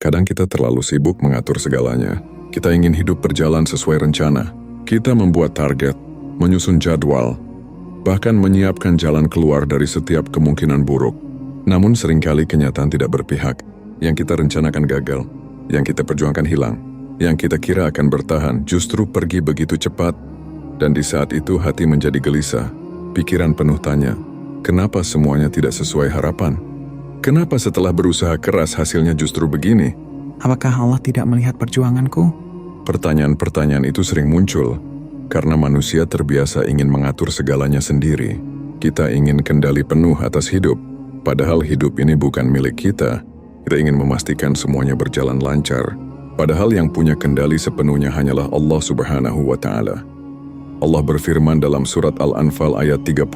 Kadang kita terlalu sibuk mengatur segalanya. Kita ingin hidup berjalan sesuai rencana. Kita membuat target, menyusun jadwal, bahkan menyiapkan jalan keluar dari setiap kemungkinan buruk. Namun seringkali kenyataan tidak berpihak. Yang kita rencanakan gagal, yang kita perjuangkan hilang, yang kita kira akan bertahan justru pergi begitu cepat. Dan di saat itu hati menjadi gelisah, pikiran penuh tanya, kenapa semuanya tidak sesuai harapan? Kenapa setelah berusaha keras hasilnya justru begini? Apakah Allah tidak melihat perjuanganku? Pertanyaan-pertanyaan itu sering muncul karena manusia terbiasa ingin mengatur segalanya sendiri. Kita ingin kendali penuh atas hidup, padahal hidup ini bukan milik kita. Kita ingin memastikan semuanya berjalan lancar, padahal yang punya kendali sepenuhnya hanyalah Allah Subhanahu wa Ta'ala. Allah berfirman dalam surat Al-Anfal ayat 30,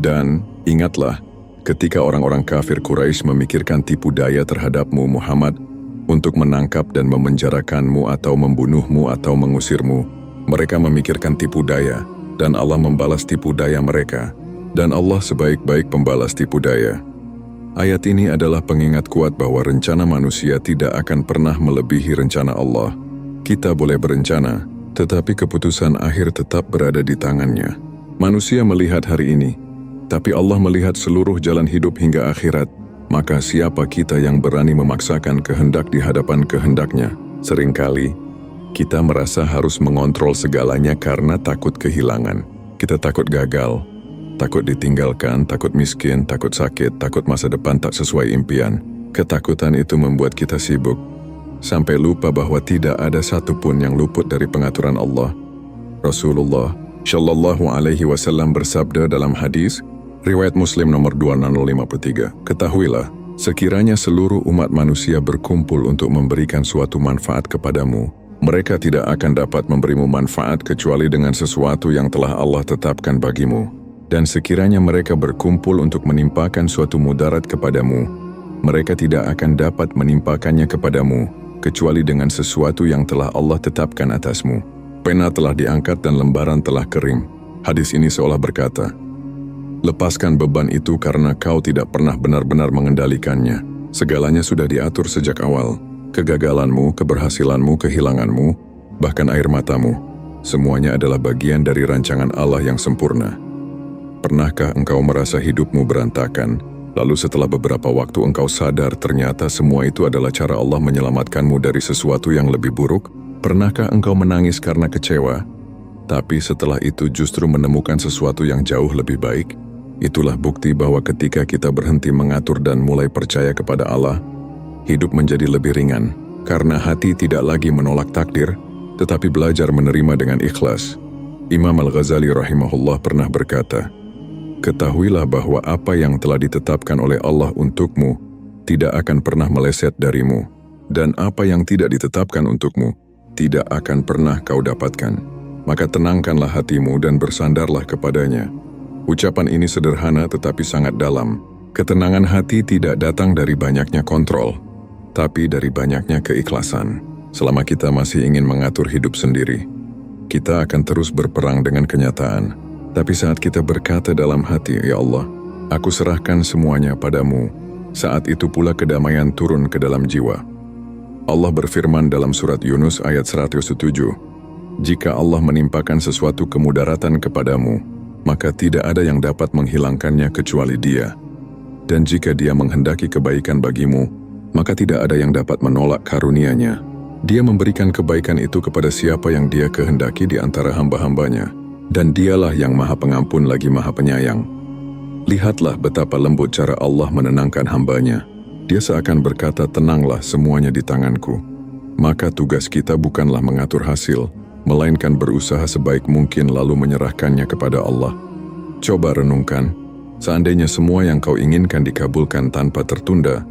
dan ingatlah, ketika orang-orang kafir Quraisy memikirkan tipu daya terhadapmu Muhammad untuk menangkap dan memenjarakanmu atau membunuhmu atau mengusirmu, mereka memikirkan tipu daya, dan Allah membalas tipu daya mereka, dan Allah sebaik-baik pembalas tipu daya. Ayat ini adalah pengingat kuat bahwa rencana manusia tidak akan pernah melebihi rencana Allah. Kita boleh berencana, tetapi keputusan akhir tetap berada di tangannya. Manusia melihat hari ini, tapi Allah melihat seluruh jalan hidup hingga akhirat. Maka siapa kita yang berani memaksakan kehendak di hadapan kehendaknya? Seringkali, kita merasa harus mengontrol segalanya karena takut kehilangan. Kita takut gagal, takut ditinggalkan, takut miskin, takut sakit, takut masa depan tak sesuai impian. Ketakutan itu membuat kita sibuk, sampai lupa bahwa tidak ada satupun yang luput dari pengaturan Allah. Rasulullah Shallallahu Alaihi Wasallam bersabda dalam hadis, riwayat Muslim nomor 2053, ketahuilah, sekiranya seluruh umat manusia berkumpul untuk memberikan suatu manfaat kepadamu, mereka tidak akan dapat memberimu manfaat kecuali dengan sesuatu yang telah Allah tetapkan bagimu. Dan sekiranya mereka berkumpul untuk menimpakan suatu mudarat kepadamu, mereka tidak akan dapat menimpakannya kepadamu, kecuali dengan sesuatu yang telah Allah tetapkan atasmu. Pena telah diangkat dan lembaran telah kering. Hadis ini seolah berkata, lepaskan beban itu karena kau tidak pernah benar-benar mengendalikannya. Segalanya sudah diatur sejak awal. Kegagalanmu, keberhasilanmu, kehilanganmu, bahkan air matamu, semuanya adalah bagian dari rancangan Allah yang sempurna. Pernahkah engkau merasa hidupmu berantakan, lalu setelah beberapa waktu engkau sadar ternyata semua itu adalah cara Allah menyelamatkanmu dari sesuatu yang lebih buruk? Pernahkah engkau menangis karena kecewa, tapi setelah itu justru menemukan sesuatu yang jauh lebih baik? Itulah bukti bahwa ketika kita berhenti mengatur dan mulai percaya kepada Allah, hidup menjadi lebih ringan, karena hati tidak lagi menolak takdir, tetapi belajar menerima dengan ikhlas. Imam Al-Ghazali rahimahullah pernah berkata, ketahuilah bahwa apa yang telah ditetapkan oleh Allah untukmu tidak akan pernah meleset darimu, dan apa yang tidak ditetapkan untukmu tidak akan pernah kau dapatkan. Maka tenangkanlah hatimu dan bersandarlah kepadanya. Ucapan ini sederhana tetapi sangat dalam. Ketenangan hati tidak datang dari banyaknya kontrol, tapi dari banyaknya keikhlasan. Selama kita masih ingin mengatur hidup sendiri, kita akan terus berperang dengan kenyataan. Tapi saat kita berkata dalam hati, ya Allah, aku serahkan semuanya padamu, saat itu pula kedamaian turun ke dalam jiwa. Allah berfirman dalam surat Yunus ayat 107, jika Allah menimpakan sesuatu kemudaratan kepadamu, maka tidak ada yang dapat menghilangkannya kecuali Dia. Dan jika Dia menghendaki kebaikan bagimu, maka tidak ada yang dapat menolak karunia-Nya. Dia memberikan kebaikan itu kepada siapa yang Dia kehendaki di antara hamba-hambanya. Dan Dialah yang Maha Pengampun lagi Maha Penyayang. Lihatlah betapa lembut cara Allah menenangkan hambanya. Dia seakan berkata, tenanglah, semuanya di tanganku. Maka tugas kita bukanlah mengatur hasil, melainkan berusaha sebaik mungkin lalu menyerahkannya kepada Allah. Coba renungkan, seandainya semua yang kau inginkan dikabulkan tanpa tertunda,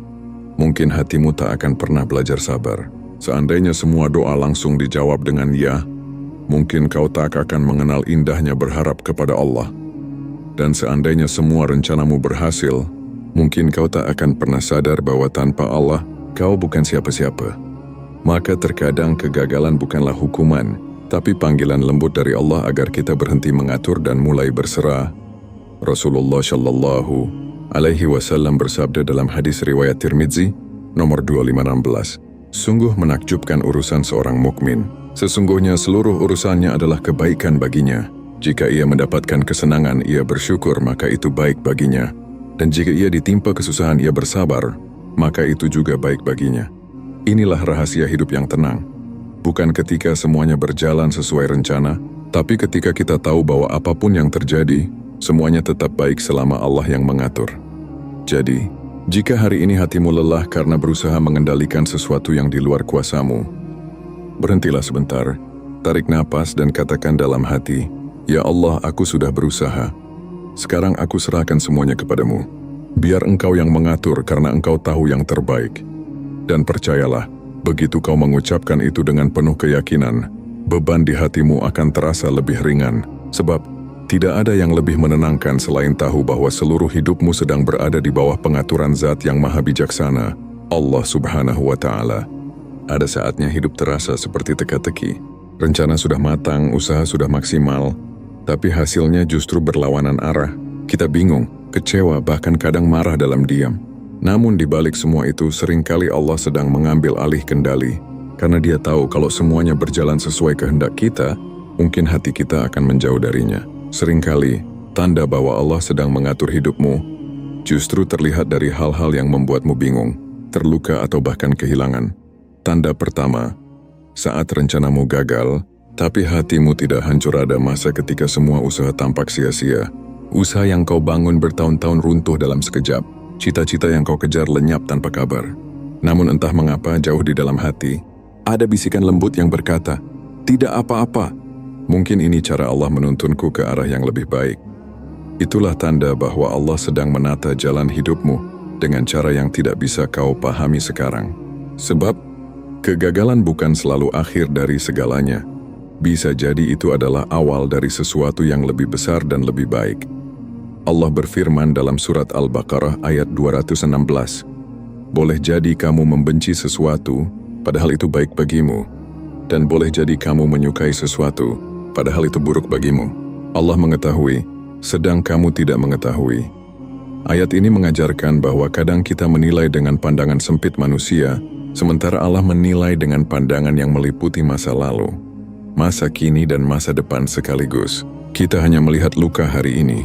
mungkin hatimu tak akan pernah belajar sabar. Seandainya semua doa langsung dijawab dengan ya, mungkin kau tak akan mengenal indahnya berharap kepada Allah. Dan seandainya semua rencanamu berhasil, mungkin kau tak akan pernah sadar bahwa tanpa Allah, kau bukan siapa-siapa. Maka terkadang kegagalan bukanlah hukuman, tapi panggilan lembut dari Allah agar kita berhenti mengatur dan mulai berserah. Rasulullah Shallallahu Alaihi Wasallam bersabda dalam hadis riwayat Tirmidzi nomor 2516, Sungguh menakjubkan urusan seorang mukmin. Sesungguhnya seluruh urusannya adalah kebaikan baginya. Jika ia mendapatkan kesenangan, ia bersyukur, maka itu baik baginya. Dan jika ia ditimpa kesusahan, ia bersabar, maka itu juga baik baginya. Inilah rahasia hidup yang tenang. Bukan ketika semuanya berjalan sesuai rencana, tapi ketika kita tahu bahwa apapun yang terjadi, semuanya tetap baik selama Allah yang mengatur. Jadi, jika hari ini hatimu lelah karena berusaha mengendalikan sesuatu yang di luar kuasamu, berhentilah sebentar, tarik napas dan katakan dalam hati, "Ya Allah, aku sudah berusaha. Sekarang aku serahkan semuanya kepadamu. Biar Engkau yang mengatur karena Engkau tahu yang terbaik." Dan percayalah, begitu kau mengucapkan itu dengan penuh keyakinan, beban di hatimu akan terasa lebih ringan, sebab tidak ada yang lebih menenangkan selain tahu bahwa seluruh hidupmu sedang berada di bawah pengaturan Zat yang Maha Bijaksana, Allah Subhanahu wa Ta'ala. Ada saatnya hidup terasa seperti teka-teki. Rencana sudah matang, usaha sudah maksimal, tapi hasilnya justru berlawanan arah. Kita bingung, kecewa, bahkan kadang marah dalam diam. Namun di balik semua itu, seringkali Allah sedang mengambil alih kendali. Karena Dia tahu kalau semuanya berjalan sesuai kehendak kita, mungkin hati kita akan menjauh darinya. Seringkali, tanda bahwa Allah sedang mengatur hidupmu justru terlihat dari hal-hal yang membuatmu bingung, terluka atau bahkan kehilangan. Tanda pertama, saat rencanamu gagal, tapi hatimu tidak hancur. Ada masa ketika semua usaha tampak sia-sia. Usaha yang kau bangun bertahun-tahun runtuh dalam sekejap. Cita-cita yang kau kejar lenyap tanpa kabar. Namun entah mengapa jauh di dalam hati, ada bisikan lembut yang berkata, "Tidak apa-apa. Mungkin ini cara Allah menuntunku ke arah yang lebih baik." Itulah tanda bahwa Allah sedang menata jalan hidupmu dengan cara yang tidak bisa kau pahami sekarang. Sebab, kegagalan bukan selalu akhir dari segalanya. Bisa jadi itu adalah awal dari sesuatu yang lebih besar dan lebih baik. Allah berfirman dalam surat Al-Baqarah ayat 216, "Boleh jadi kamu membenci sesuatu, padahal itu baik bagimu. Dan boleh jadi kamu menyukai sesuatu, padahal itu buruk bagimu. Allah mengetahui, sedang kamu tidak mengetahui." Ayat ini mengajarkan bahwa kadang kita menilai dengan pandangan sempit manusia, sementara Allah menilai dengan pandangan yang meliputi masa lalu, masa kini dan masa depan sekaligus. Kita hanya melihat luka hari ini,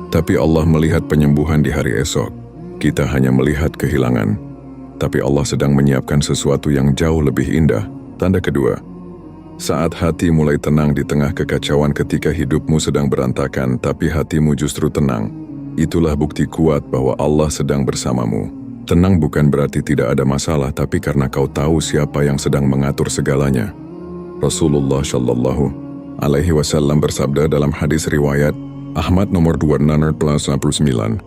tapi Allah melihat penyembuhan di hari esok. Kita hanya melihat kehilangan, tapi Allah sedang menyiapkan sesuatu yang jauh lebih indah. Tanda kedua, saat hati mulai tenang di tengah kekacauan, ketika hidupmu sedang berantakan tapi hatimu justru tenang, itulah bukti kuat bahwa Allah sedang bersamamu. Tenang bukan berarti tidak ada masalah, tapi karena kau tahu siapa yang sedang mengatur segalanya. Rasulullah Shallallahu Alaihi Wasallam bersabda dalam hadis riwayat Ahmad nomor 2689,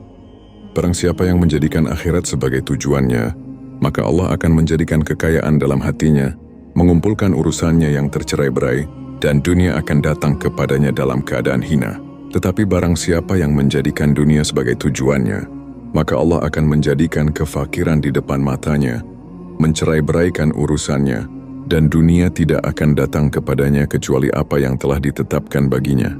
"Barang siapa yang menjadikan akhirat sebagai tujuannya, maka Allah akan menjadikan kekayaan dalam hatinya, mengumpulkan urusannya yang tercerai-berai, dan dunia akan datang kepadanya dalam keadaan hina. Tetapi barang siapa yang menjadikan dunia sebagai tujuannya, maka Allah akan menjadikan kefakiran di depan matanya, mencerai-beraikan urusannya, dan dunia tidak akan datang kepadanya kecuali apa yang telah ditetapkan baginya."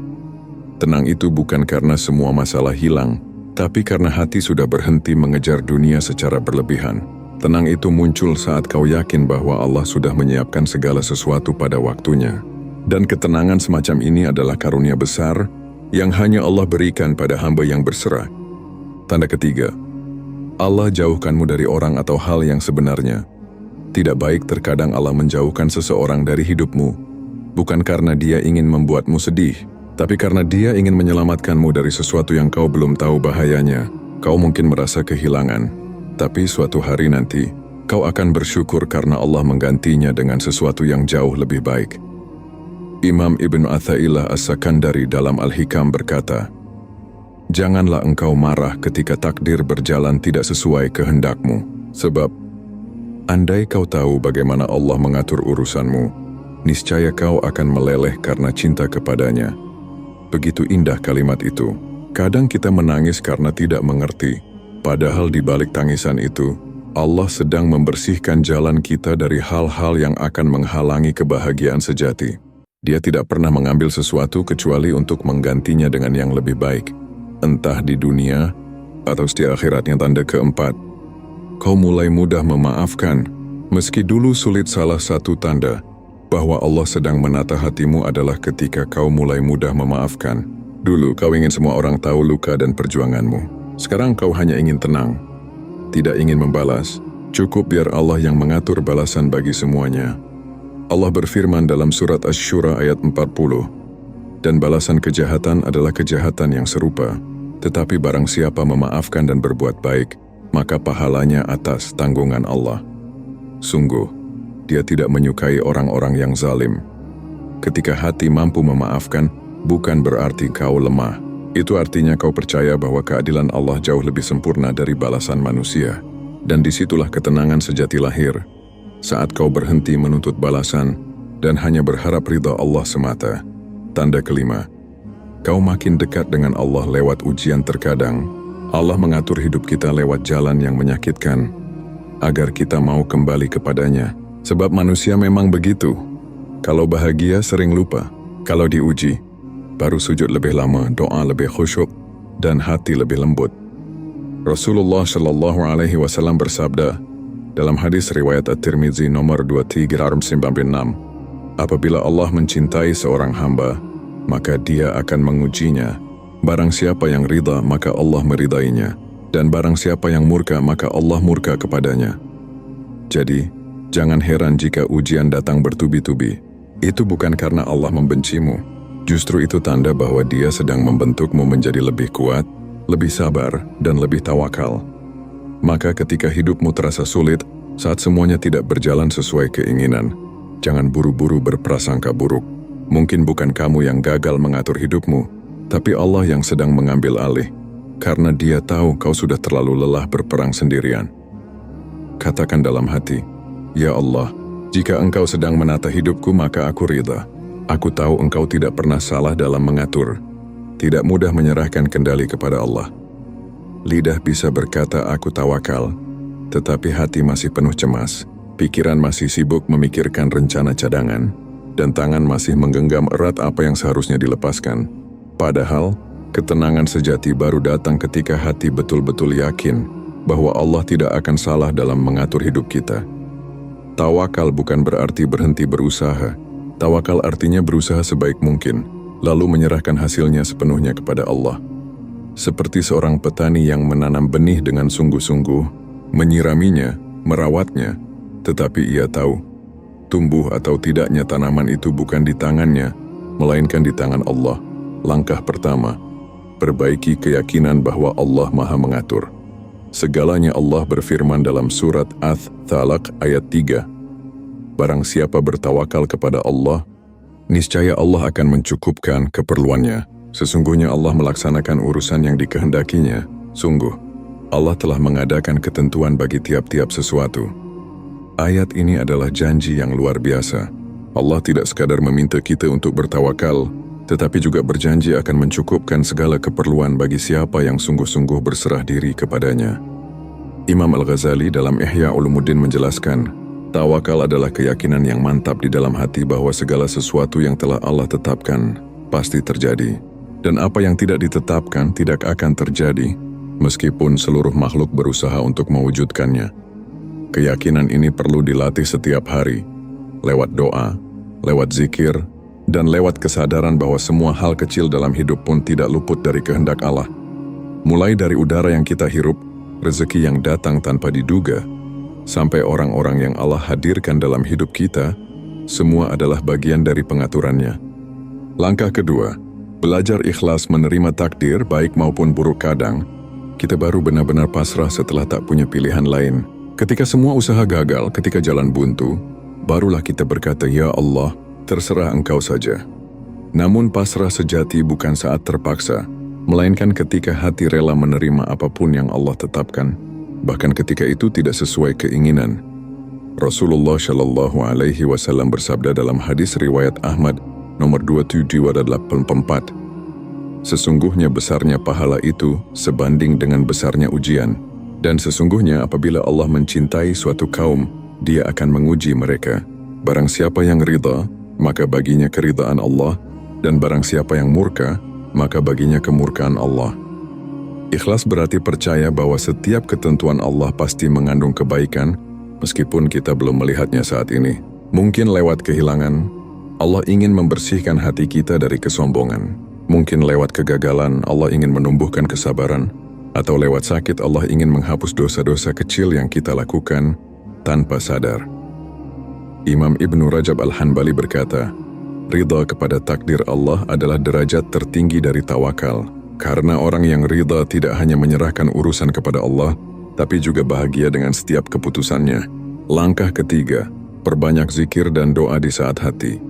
Tenang itu bukan karena semua masalah hilang, tapi karena hati sudah berhenti mengejar dunia secara berlebihan. Tenang itu muncul saat kau yakin bahwa Allah sudah menyiapkan segala sesuatu pada waktunya. Dan ketenangan semacam ini adalah karunia besar yang hanya Allah berikan pada hamba yang berserah. Tanda ketiga, Allah jauhkanmu dari orang atau hal yang sebenarnya. Tidak baik terkadang Allah menjauhkan seseorang dari hidupmu, bukan karena Dia ingin membuatmu sedih, tapi karena Dia ingin menyelamatkanmu dari sesuatu yang kau belum tahu bahayanya. Kau mungkin merasa kehilangan, tapi suatu hari nanti, kau akan bersyukur karena Allah menggantinya dengan sesuatu yang jauh lebih baik. Imam Ibn Athaillah As-Sakandari dalam Al-Hikam berkata, "Janganlah engkau marah ketika takdir berjalan tidak sesuai kehendakmu. Sebab, andai kau tahu bagaimana Allah mengatur urusanmu, niscaya kau akan meleleh karena cinta kepadanya." Begitu indah kalimat itu. Kadang kita menangis karena tidak mengerti, padahal di balik tangisan itu, Allah sedang membersihkan jalan kita dari hal-hal yang akan menghalangi kebahagiaan sejati. Dia tidak pernah mengambil sesuatu kecuali untuk menggantinya dengan yang lebih baik, entah di dunia atau di akhiratnya. Tanda keempat, kau mulai mudah memaafkan, Meski dulu sulit, salah satu tanda bahwa Allah sedang menata hatimu adalah ketika kau mulai mudah memaafkan. Dulu kau ingin semua orang tahu luka dan perjuanganmu. Sekarang kau hanya ingin tenang, tidak ingin membalas. Cukup biar Allah yang mengatur balasan bagi semuanya. Allah berfirman dalam surat Asy-Syura ayat 40, dan balasan kejahatan adalah kejahatan yang serupa. Tetapi barang siapa memaafkan dan berbuat baik, maka pahalanya atas tanggungan Allah. Sungguh, Dia tidak menyukai orang-orang yang zalim. Ketika hati mampu memaafkan, bukan berarti kau lemah. Itu artinya kau percaya bahwa keadilan Allah jauh lebih sempurna dari balasan manusia. Dan disitulah ketenangan sejati lahir. Saat kau berhenti menuntut balasan dan hanya berharap ridha Allah semata. Tanda kelima, kau makin dekat dengan Allah lewat ujian. Terkadang Allah mengatur hidup kita lewat jalan yang menyakitkan agar kita mau kembali kepadanya. Sebab manusia memang begitu. Kalau bahagia sering lupa. Kalau diuji, baru sujud lebih lama, doa lebih khusyuk, dan hati lebih lembut. Rasulullah Shallallahu Alaihi Wasallam bersabda dalam hadis riwayat At-Tirmidzi nomor 2396, apabila Allah mencintai seorang hamba, maka Dia akan mengujinya. Barang siapa yang ridha, maka Allah meridainya. Dan barang siapa yang murka, maka Allah murka kepadanya. Jadi, jangan heran jika ujian datang bertubi-tubi. Itu bukan karena Allah membencimu. Justru itu tanda bahwa Dia sedang membentukmu menjadi lebih kuat, lebih sabar, dan lebih tawakal. Maka ketika hidupmu terasa sulit, saat semuanya tidak berjalan sesuai keinginan, jangan buru-buru berprasangka buruk. Mungkin bukan kamu yang gagal mengatur hidupmu, tapi Allah yang sedang mengambil alih. Karena Dia tahu kau sudah terlalu lelah berperang sendirian. Katakan dalam hati, "Ya Allah, jika Engkau sedang menata hidupku, maka aku ridha. Aku tahu Engkau tidak pernah salah dalam mengatur." Tidak mudah menyerahkan kendali kepada Allah. Lidah bisa berkata, "Aku tawakal," tetapi hati masih penuh cemas. Pikiran masih sibuk memikirkan rencana cadangan, dan tangan masih menggenggam erat apa yang seharusnya dilepaskan. Padahal, ketenangan sejati baru datang ketika hati betul-betul yakin bahwa Allah tidak akan salah dalam mengatur hidup kita. Tawakal bukan berarti berhenti berusaha. Tawakal artinya berusaha sebaik mungkin, lalu menyerahkan hasilnya sepenuhnya kepada Allah. Seperti seorang petani yang menanam benih dengan sungguh-sungguh, menyiraminya, merawatnya, tetapi ia tahu, tumbuh atau tidaknya tanaman itu bukan di tangannya, melainkan di tangan Allah. Langkah pertama, perbaiki keyakinan bahwa Allah Maha Mengatur. Segalanya Allah berfirman dalam surat Ats-Tsalaq ayat 3. Barang siapa bertawakal kepada Allah, niscaya Allah akan mencukupkan keperluannya. Sesungguhnya Allah melaksanakan urusan yang dikehendakinya. Sungguh, Allah telah mengadakan ketentuan bagi tiap-tiap sesuatu. Ayat ini adalah janji yang luar biasa. Allah tidak sekadar meminta kita untuk bertawakal, tetapi juga berjanji akan mencukupkan segala keperluan bagi siapa yang sungguh-sungguh berserah diri kepadanya. Imam Al-Ghazali dalam Ihya Ulumuddin menjelaskan, tawakal adalah keyakinan yang mantap di dalam hati bahwa segala sesuatu yang telah Allah tetapkan pasti terjadi, dan apa yang tidak ditetapkan tidak akan terjadi, meskipun seluruh makhluk berusaha untuk mewujudkannya. Keyakinan ini perlu dilatih setiap hari, lewat doa, lewat zikir, dan lewat kesadaran bahwa semua hal kecil dalam hidup pun tidak luput dari kehendak Allah. Mulai dari udara yang kita hirup, rezeki yang datang tanpa diduga, sampai orang-orang yang Allah hadirkan dalam hidup kita, semua adalah bagian dari pengaturannya. Langkah kedua, belajar ikhlas menerima takdir baik maupun buruk. Kadang, kita baru benar-benar pasrah setelah tak punya pilihan lain. Ketika semua usaha gagal, ketika jalan buntu, barulah kita berkata, "Ya Allah, terserah Engkau saja." Namun pasrah sejati bukan saat terpaksa, melainkan ketika hati rela menerima apapun yang Allah tetapkan, bahkan ketika itu tidak sesuai keinginan. Rasulullah Shallallahu Alaihi Wasallam bersabda dalam hadis riwayat Ahmad nomor 2784, "Sesungguhnya besarnya pahala itu sebanding dengan besarnya ujian, dan sesungguhnya apabila Allah mencintai suatu kaum, Dia akan menguji mereka. Barang siapa yang ridha, maka baginya keridhaan Allah, dan barang siapa yang murka, maka baginya kemurkaan Allah." Ikhlas berarti percaya bahwa setiap ketentuan Allah pasti mengandung kebaikan, Meskipun kita belum melihatnya saat ini, mungkin lewat kehilangan, Allah ingin membersihkan hati kita dari kesombongan. Mungkin lewat kegagalan, Allah ingin menumbuhkan kesabaran, atau lewat sakit Allah ingin menghapus dosa-dosa kecil yang kita lakukan tanpa sadar. Imam Ibnu Rajab Al-Hanbali berkata, ridha kepada takdir Allah adalah derajat tertinggi dari tawakal, karena orang yang ridha tidak hanya menyerahkan urusan kepada Allah, tapi juga bahagia dengan setiap keputusannya. Langkah ketiga, perbanyak zikir dan doa di saat hati.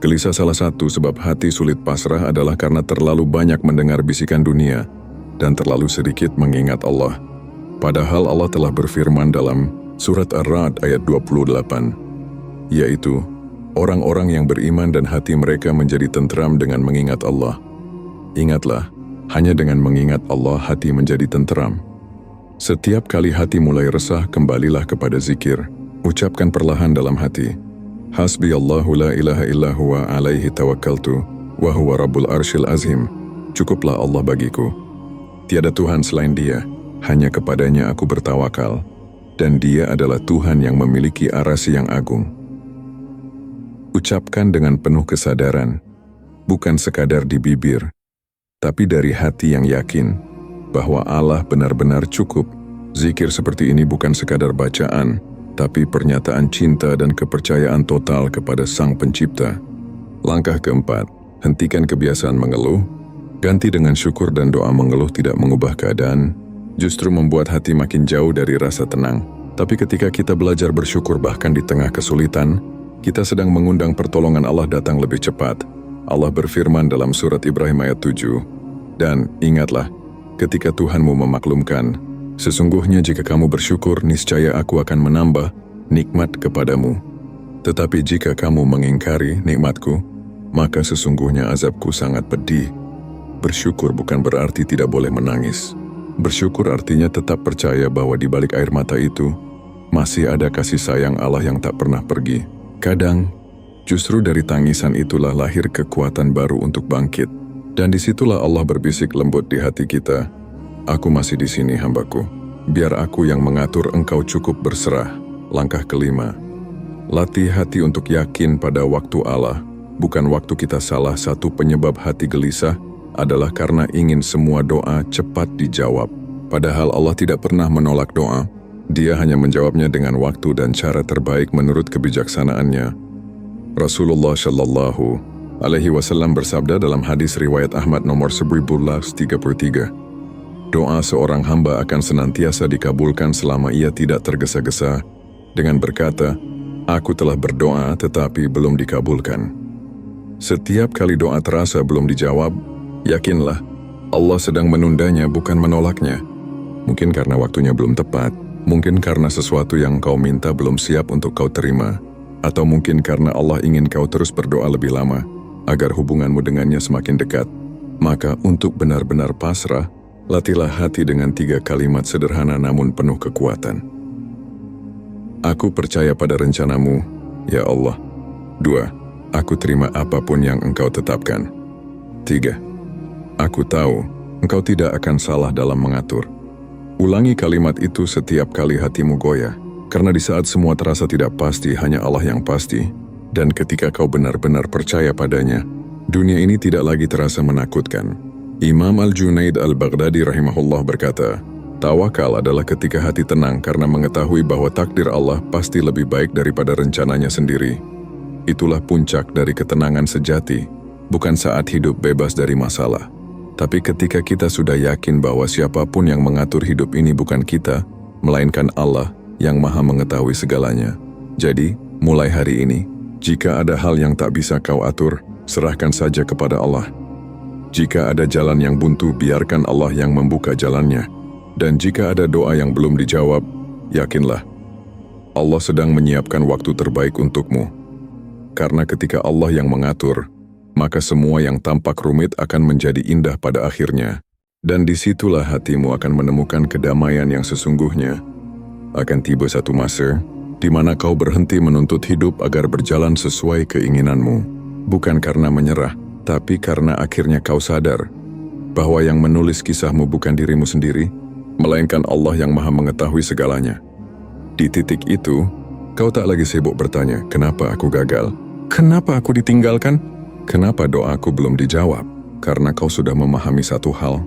Gelisah salah satu sebab hati sulit pasrah adalah karena terlalu banyak mendengar bisikan dunia dan terlalu sedikit mengingat Allah. Padahal Allah telah berfirman dalam surat Ar-Ra'd ayat 28, yaitu, orang-orang yang beriman dan hati mereka menjadi tentram dengan mengingat Allah. Ingatlah, hanya dengan mengingat Allah hati menjadi tentram. Setiap kali hati mulai resah, kembalilah kepada zikir. Ucapkan perlahan dalam hati, Hasbiyallahu la ilaha illa huwa alaihi tawakkaltu wa huwa rabbul arsyil azim. Cukuplah Allah bagiku. Tiada Tuhan selain Dia, hanya kepadanya aku bertawakal, dan Dia adalah Tuhan yang memiliki arasy yang agung. Ucapkan dengan penuh kesadaran, bukan sekadar di bibir, tapi dari hati yang yakin bahwa Allah benar-benar cukup. Zikir seperti ini bukan sekadar bacaan, tapi pernyataan cinta dan kepercayaan total kepada Sang Pencipta. Langkah keempat, hentikan kebiasaan mengeluh. Ganti dengan syukur dan doa. Mengeluh tidak mengubah keadaan, justru membuat hati makin jauh dari rasa tenang. Tapi ketika kita belajar bersyukur bahkan di tengah kesulitan, kita sedang mengundang pertolongan Allah datang lebih cepat. Allah berfirman dalam surat Ibrahim ayat 7, dan ingatlah, ketika Tuhanmu memaklumkan, sesungguhnya jika kamu bersyukur, niscaya aku akan menambah nikmat kepadamu. Tetapi jika kamu mengingkari nikmatku, maka sesungguhnya azabku sangat pedih. Bersyukur bukan berarti tidak boleh menangis. Bersyukur artinya tetap percaya bahwa di balik air mata itu, masih ada kasih sayang Allah yang tak pernah pergi. Kadang, justru dari tangisan itulah lahir kekuatan baru untuk bangkit. Dan disitulah Allah berbisik lembut di hati kita, aku masih di sini hambaku, biar aku yang mengatur, engkau cukup berserah. Langkah kelima, latih hati untuk yakin pada waktu Allah, bukan waktu kita salah. Satu penyebab hati gelisah adalah karena ingin semua doa cepat dijawab. Padahal Allah tidak pernah menolak doa, Dia hanya menjawabnya dengan waktu dan cara terbaik menurut kebijaksanaannya. Rasulullah Shallallahu Alaihi Wasallam bersabda dalam hadis riwayat Ahmad nomor 1133, doa seorang hamba akan senantiasa dikabulkan selama ia tidak tergesa-gesa dengan berkata, aku telah berdoa tetapi belum dikabulkan. Setiap kali doa terasa belum dijawab, yakinlah Allah sedang menundanya, bukan menolaknya. Mungkin karena waktunya belum tepat, mungkin karena sesuatu yang kau minta belum siap untuk kau terima, atau mungkin karena Allah ingin kau terus berdoa lebih lama, agar hubunganmu dengannya semakin dekat. Maka untuk benar-benar pasrah, latihlah hati dengan 3 kalimat sederhana namun penuh kekuatan. Aku percaya pada rencanamu, ya Allah. 2. Aku terima apapun yang engkau tetapkan. 3. Aku tahu, engkau tidak akan salah dalam mengatur. Ulangi kalimat itu setiap kali hatimu goyah, karena di saat semua terasa tidak pasti, hanya Allah yang pasti. Dan ketika kau benar-benar percaya padanya, dunia ini tidak lagi terasa menakutkan. Imam Al-Junaid Al-Baghdadi rahimahullah berkata, tawakal adalah ketika hati tenang karena mengetahui bahwa takdir Allah pasti lebih baik daripada rencananya sendiri. Itulah puncak dari ketenangan sejati, bukan saat hidup bebas dari masalah, tapi ketika kita sudah yakin bahwa siapapun yang mengatur hidup ini bukan kita, melainkan Allah yang Maha mengetahui segalanya. Jadi, mulai hari ini, jika ada hal yang tak bisa kau atur, serahkan saja kepada Allah. Jika ada jalan yang buntu, biarkan Allah yang membuka jalannya. Dan jika ada doa yang belum dijawab, yakinlah, Allah sedang menyiapkan waktu terbaik untukmu. Karena ketika Allah yang mengatur, maka semua yang tampak rumit akan menjadi indah pada akhirnya. Dan disitulah hatimu akan menemukan kedamaian yang sesungguhnya. Akan tiba satu masa, di mana kau berhenti menuntut hidup agar berjalan sesuai keinginanmu, bukan karena menyerah, tapi karena akhirnya kau sadar bahwa yang menulis kisahmu bukan dirimu sendiri, melainkan Allah yang Maha mengetahui segalanya. Di titik itu, kau tak lagi sibuk bertanya, kenapa aku gagal? Kenapa aku ditinggalkan? Kenapa doaku belum dijawab? Karena kau sudah memahami satu hal.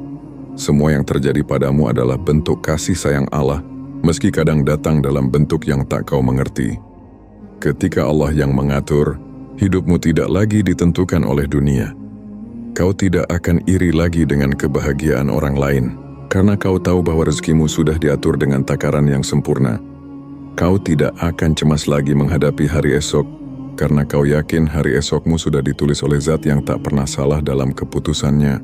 Semua yang terjadi padamu adalah bentuk kasih sayang Allah, meski kadang datang dalam bentuk yang tak kau mengerti. Ketika Allah yang mengatur, hidupmu tidak lagi ditentukan oleh dunia. Kau tidak akan iri lagi dengan kebahagiaan orang lain, karena kau tahu bahwa rezekimu sudah diatur dengan takaran yang sempurna. Kau tidak akan cemas lagi menghadapi hari esok, karena kau yakin hari esokmu sudah ditulis oleh Zat yang tak pernah salah dalam keputusannya.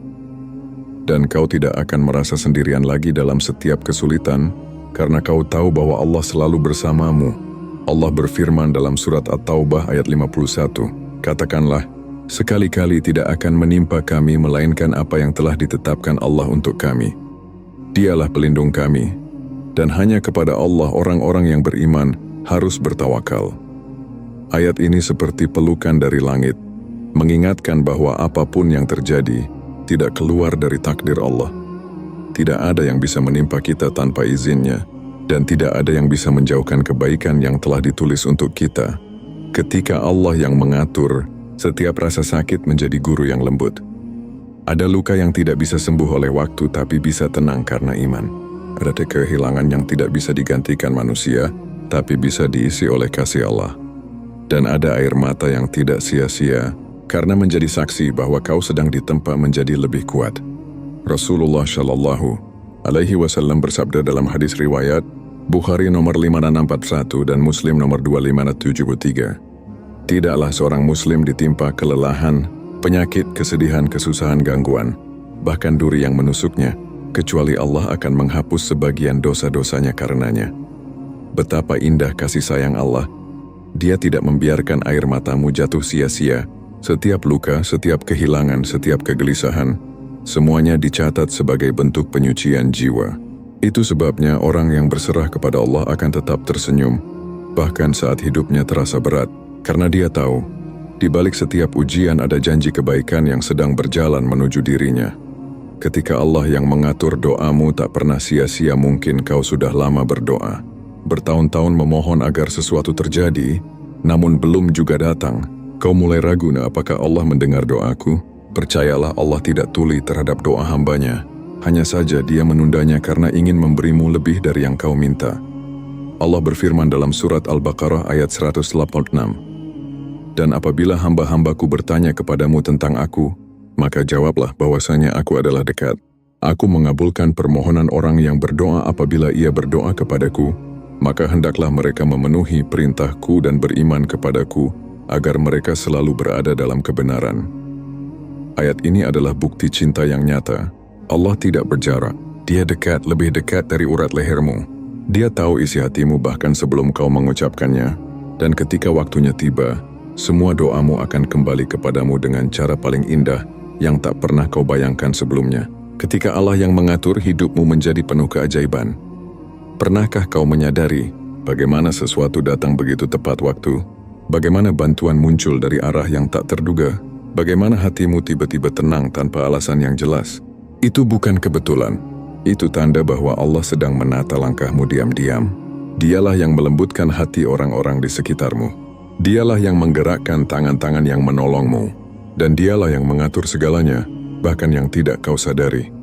Dan kau tidak akan merasa sendirian lagi dalam setiap kesulitan, karena kau tahu bahwa Allah selalu bersamamu. Allah berfirman dalam surat At-Taubah ayat 51, katakanlah, sekali-kali tidak akan menimpa kami melainkan apa yang telah ditetapkan Allah untuk kami. Dialah pelindung kami. Dan hanya kepada Allah orang-orang yang beriman harus bertawakal. Ayat ini seperti pelukan dari langit, mengingatkan bahwa apapun yang terjadi tidak keluar dari takdir Allah. Tidak ada yang bisa menimpa kita tanpa izinnya, dan tidak ada yang bisa menjauhkan kebaikan yang telah ditulis untuk kita. Ketika Allah yang mengatur, setiap rasa sakit menjadi guru yang lembut. Ada luka yang tidak bisa sembuh oleh waktu tapi bisa tenang karena iman. Ada kehilangan yang tidak bisa digantikan manusia, tapi bisa diisi oleh kasih Allah. Dan ada air mata yang tidak sia-sia, karena menjadi saksi bahwa kau sedang ditempa menjadi lebih kuat. Rasulullah Shallallahu Alaihi Wasallam bersabda dalam hadis riwayat Bukhari nomor 5641 dan Muslim nomor 2573. Tidaklah seorang Muslim ditimpa kelelahan, penyakit, kesedihan, kesusahan, gangguan, bahkan duri yang menusuknya, kecuali Allah akan menghapus sebagian dosa-dosanya karenanya. Betapa indah kasih sayang Allah. Dia tidak membiarkan air matamu jatuh sia-sia. Setiap luka, setiap kehilangan, setiap kegelisahan, semuanya dicatat sebagai bentuk penyucian jiwa. Itu sebabnya orang yang berserah kepada Allah akan tetap tersenyum, bahkan saat hidupnya terasa berat, karena dia tahu, di balik setiap ujian ada janji kebaikan yang sedang berjalan menuju dirinya. Ketika Allah yang mengatur doamu tak pernah sia-sia, mungkin kau sudah lama berdoa, bertahun-tahun memohon agar sesuatu terjadi, namun belum juga datang. Kau mulai ragu, apakah Allah mendengar doaku? Percayalah, Allah tidak tuli terhadap doa hambanya. Hanya saja Dia menundanya karena ingin memberimu lebih dari yang kau minta. Allah berfirman dalam surat Al-Baqarah ayat 186. Dan apabila hamba-hambaku bertanya kepadamu tentang aku, maka jawablah bahwasanya aku adalah dekat. Aku mengabulkan permohonan orang yang berdoa apabila ia berdoa kepadaku, maka hendaklah mereka memenuhi perintahku dan beriman kepadaku, agar mereka selalu berada dalam kebenaran. Ayat ini adalah bukti cinta yang nyata. Allah tidak berjarak. Dia dekat, lebih dekat dari urat lehermu. Dia tahu isi hatimu bahkan sebelum kau mengucapkannya. Dan ketika waktunya tiba, semua doamu akan kembali kepadamu dengan cara paling indah yang tak pernah kau bayangkan sebelumnya. Ketika Allah yang mengatur hidupmu menjadi penuh keajaiban. Pernahkah kau menyadari bagaimana sesuatu datang begitu tepat waktu? Bagaimana bantuan muncul dari arah yang tak terduga? Bagaimana hatimu tiba-tiba tenang tanpa alasan yang jelas? Itu bukan kebetulan. Itu tanda bahwa Allah sedang menata langkahmu diam-diam. Dialah yang melembutkan hati orang-orang di sekitarmu. Dialah yang menggerakkan tangan-tangan yang menolongmu. Dan Dialah yang mengatur segalanya, bahkan yang tidak kau sadari.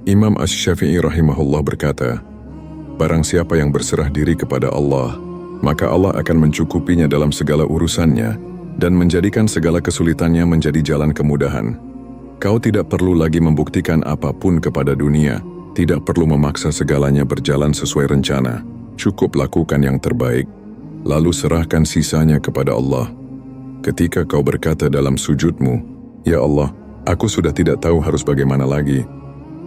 Imam Asy-Syafi'i rahimahullah berkata, barang siapa yang berserah diri kepada Allah, maka Allah akan mencukupinya dalam segala urusannya dan menjadikan segala kesulitannya menjadi jalan kemudahan. Kau tidak perlu lagi membuktikan apapun kepada dunia, tidak perlu memaksa segalanya berjalan sesuai rencana. Cukup lakukan yang terbaik, lalu serahkan sisanya kepada Allah. Ketika kau berkata dalam sujudmu, ya Allah, aku sudah tidak tahu harus bagaimana lagi,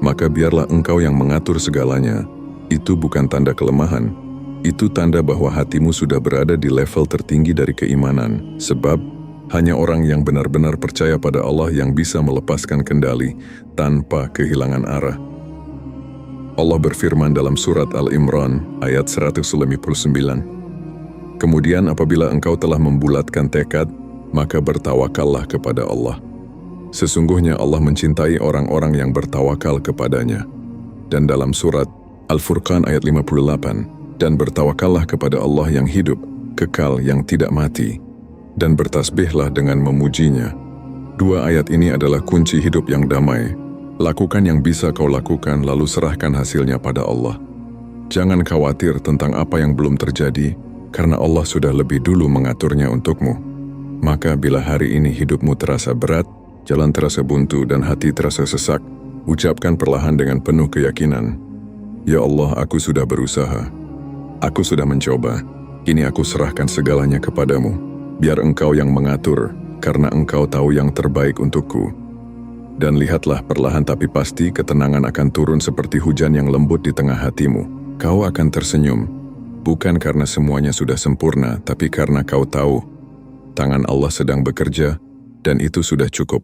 maka biarlah Engkau yang mengatur segalanya. Itu bukan tanda kelemahan, itu tanda bahwa hatimu sudah berada di level tertinggi dari keimanan, sebab hanya orang yang benar-benar percaya pada Allah yang bisa melepaskan kendali tanpa kehilangan arah. Allah berfirman dalam surat Al-Imran ayat 199. Kemudian apabila engkau telah membulatkan tekad, maka bertawakallah kepada Allah. Sesungguhnya Allah mencintai orang-orang yang bertawakal kepadanya. Dan dalam surat Al-Furqan ayat 58, dan bertawakallah kepada Allah yang hidup, kekal yang tidak mati, dan bertasbihlah dengan memujinya. Dua ayat ini adalah kunci hidup yang damai. Lakukan yang bisa kau lakukan lalu serahkan hasilnya pada Allah. Jangan khawatir tentang apa yang belum terjadi, karena Allah sudah lebih dulu mengaturnya untukmu. Maka bila hari ini hidupmu terasa berat, jalan terasa buntu dan hati terasa sesak, ucapkan perlahan dengan penuh keyakinan, "Ya Allah, aku sudah berusaha. Aku sudah mencoba. Kini aku serahkan segalanya kepadamu. Biar Engkau yang mengatur, karena Engkau tahu yang terbaik untukku." Dan lihatlah, perlahan tapi pasti ketenangan akan turun seperti hujan yang lembut di tengah hatimu. Kau akan tersenyum, bukan karena semuanya sudah sempurna, tapi karena kau tahu tangan Allah sedang bekerja, dan itu sudah cukup.